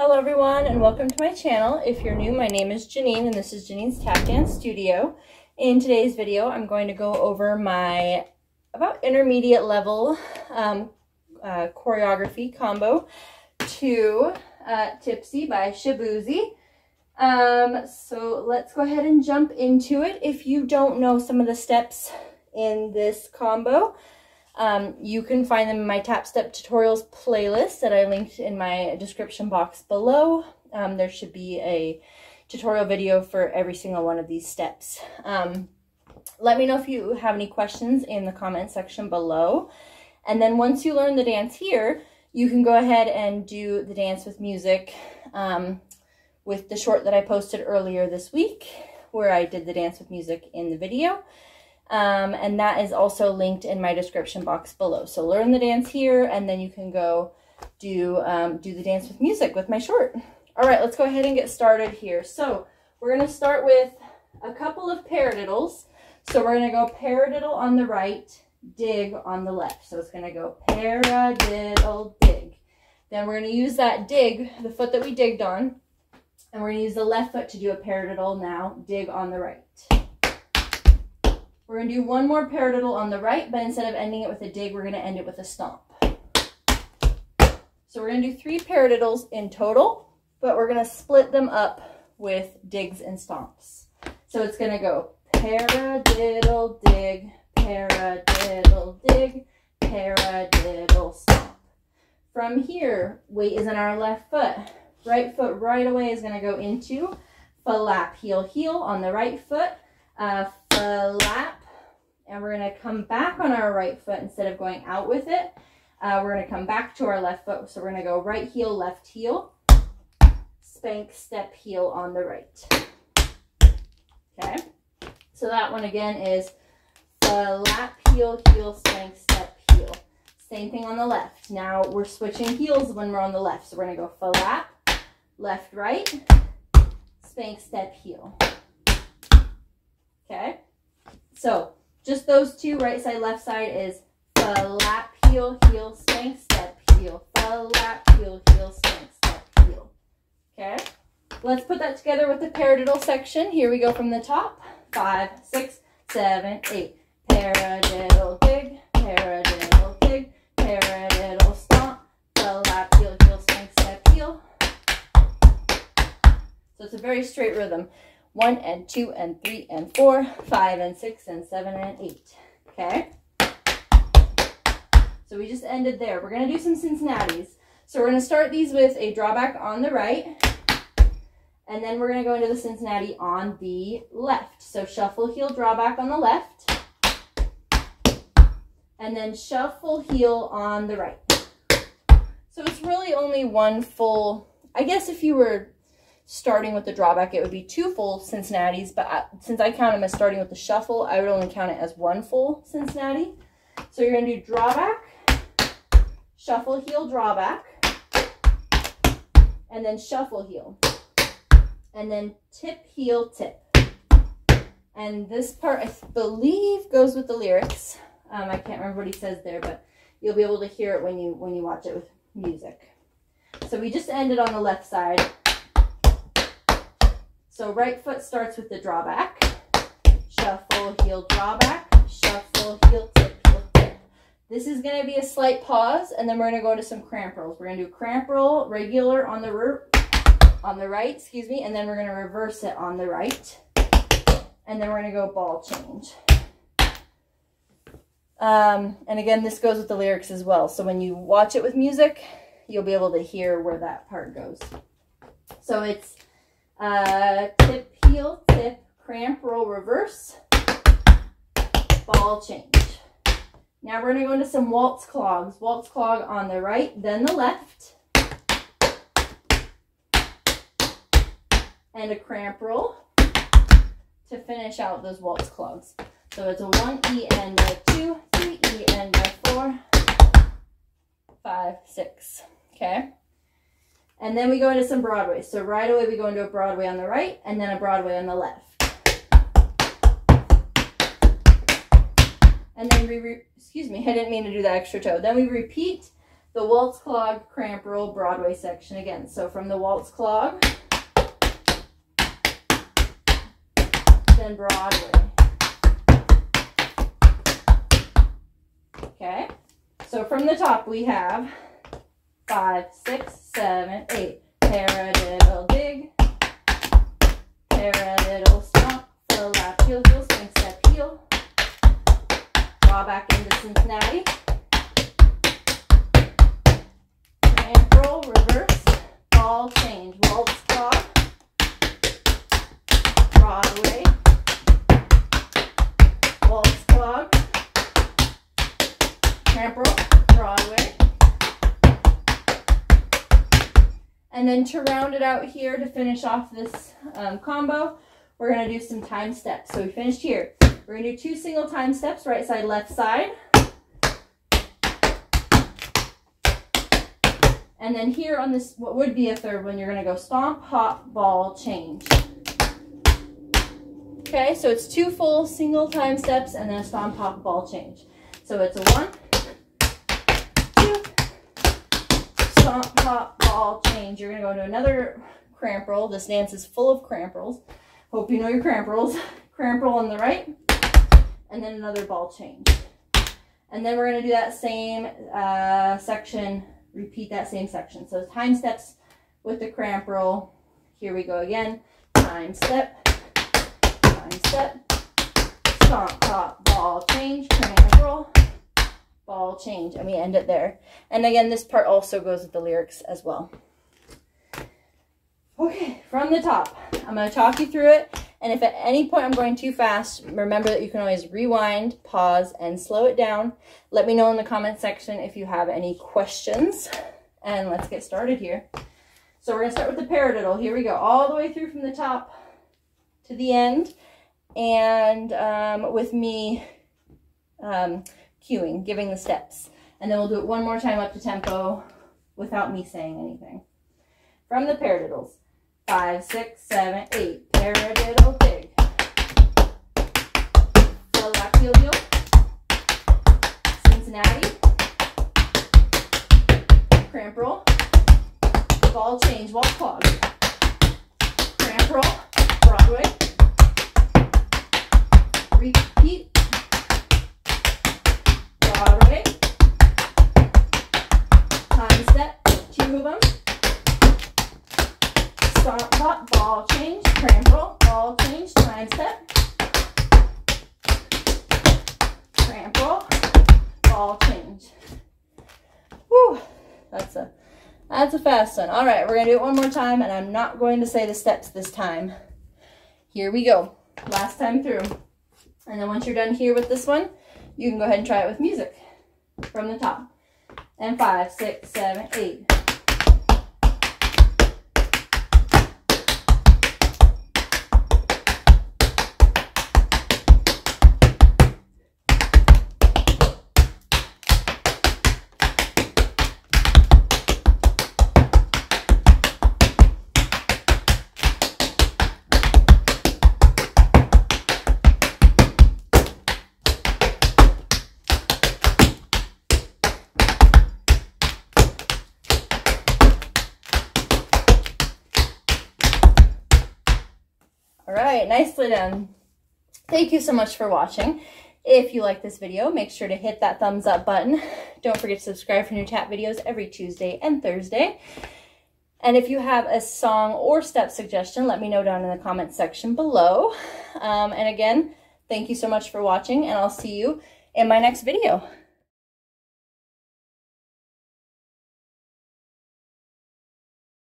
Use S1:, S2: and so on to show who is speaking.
S1: Hello everyone and welcome to my channel. If you're new, my name is Janine and this is Janine's Tap Dance Studio. In today's video, I'm going to go over my about intermediate level choreography combo to Tipsy by Shaboozey. So let's go ahead and jump into it. If you don't know some of the steps in this combo, you can find them in my Tap Step Tutorials playlist that I linked in my description box below. There should be a tutorial video for every single one of these steps. Let me know if you have any questions in the comment section below. And then once you learn the dance here, you can go ahead and do the dance with music with the short that I posted earlier this week, where I did the dance with music in the video. And that is also linked in my description box below. So learn the dance here, and then you can go do the dance with music with my short. All right, let's go ahead and get started here. So we're going to start with a couple of paradiddles. So we're going to go paradiddle on the right, dig on the left. So it's going to go paradiddle, dig. Then we're going to use that dig, the foot that we digged on, and we're going to use the left foot to do a paradiddle now, dig on the right. We're going to do one more paradiddle on the right, but instead of ending it with a dig, we're going to end it with a stomp. So we're going to do 3 paradiddles in total, but we're going to split them up with digs and stomps. So it's going to go paradiddle, dig, paradiddle, dig, paradiddle, stomp. From here, weight is in our left foot. Right foot right away is going to go into flap, heel, heel on the right foot. Flap, and we're going to come back on our right foot instead of going out with it. We're going to come back to our left foot, so we're going to go right heel, left heel, spank, step, heel on the right. Okay, so that one again is flap, heel, heel, spank, step, heel. Same thing on the left. Now we're switching heels when we're on the left, so we're going to go flap, left, right, spank, step, heel. Okay, so just those two, right side, left side, is flap, heel, heel, spank, step, heel. Flap, heel, heel, spank, step, heel. Okay, let's put that together with the paradiddle section. Here we go from the top. 5, 6, 7, 8. Paradiddle, dig, paradiddle, dig, paradiddle, stomp. Flap, heel, heel, spank, step, heel. So it's a very straight rhythm. 1 and 2 and 3 and 4, 5 and 6 and 7 and 8. Okay? So we just ended there. We're going to do some Cincinnatis. So we're going to start these with a drawback on the right, and then we're going to go into the Cincinnati on the left. So shuffle, heel, drawback on the left, and then shuffle, heel on the right. So it's really only one full, I guess if you were starting with the drawback, it would be 2 full Cincinnatis, but since I count them as starting with the shuffle, I would only count it as 1 full Cincinnati. So you're going to do drawback, shuffle, heel, drawback, and then shuffle, heel, and then tip, heel, tip. And this part, I believe, goes with the lyrics. I can't remember what he says there, but you'll be able to hear it when you watch it with music. So we just ended on the left side. So right foot starts with the drawback, shuffle, heel, drawback, shuffle, heel, tip, heel, tip. This is going to be a slight pause, and then we're going to go into some cramp rolls. We're going to do cramp roll, regular on the right, excuse me, and then we're going to reverse it on the right, and then we're going to go ball change. And again, this goes with the lyrics as well. So when you watch it with music, you'll be able to hear where that part goes. So it's tip, heel, tip, cramp, roll, reverse, ball change. Now we're going to go into some waltz clogs. Waltz clog on the right, then the left, and a cramp roll to finish out those waltz clogs. So it's a 1 E end by 2, 3 E end by 4, 5, 6. Okay. And then we go into some Broadway. So right away we go into a Broadway on the right and then a Broadway on the left. And then excuse me, I didn't mean to do that extra toe. Then we repeat the waltz clog, cramp roll, Broadway section again. So from the waltz clog, then Broadway. Okay, so from the top we have 5, 6, 7, 8. Paradiddle dig, paradiddle stomp, fill lap, heel, heel, swing, step, heel. Draw back into Cincinnati. Cramp roll, reverse, ball change, waltz clog, Broadway, waltz clog, cramp roll, Broadway. And then to round it out here, to finish off this combo, we're going to do some time steps. So we finished here. We're going to do 2 single time steps, right side, left side. And then here on this, what would be a third one, you're going to go stomp, hop, ball, change. Okay, so it's 2 full single time steps and then a stomp, hop, ball, change. So it's a 1, 2, stomp, hop, ball, change. You're going to go into another cramp roll. This dance is full of cramp rolls. Hope you know your cramp rolls. Cramp roll on the right, and then another ball change. And then we're going to do that same section, repeat that same section. So time steps with the cramp roll. Here we go again. Time step, stomp, hop, ball, change, cramp roll, ball, change, and we end it there. And again, this part also goes with the lyrics as well. Okay, from the top, I'm going to talk you through it, and if at any point I'm going too fast, remember that you can always rewind, pause, and slow it down. Let me know in the comment section if you have any questions, and let's get started here. So we're going to start with the paradiddle. Here we go, all the way through from the top to the end, and with me cueing, giving the steps. And then we'll do it one more time up to tempo without me saying anything. From the paradiddles. 5, 6, 7, 8. Paradiddle dig. Fill lap, heel, heel. Cincinnati. Cramp roll. Ball change, waltz clog. Cramp roll. Broadway. Repeat. Broadway. Time step. 2 of them. Stomp, hop, ball change, cramp roll, ball change, time step, cramp roll, ball change. Whew, that's a fast one. All right, we're gonna do it one more time, and I'm not going to say the steps this time. Here we go, last time through. And then once you're done here with this one, you can go ahead and try it with music from the top. And 5, 6, 7, 8. All right, nicely done. Thank you so much for watching. If you like this video, make sure to hit that thumbs up button. Don't forget to subscribe for new tap videos every Tuesday and Thursday. And if you have a song or step suggestion, let me know down in the comments section below. And again, thank you so much for watching, and I'll see you in my next video.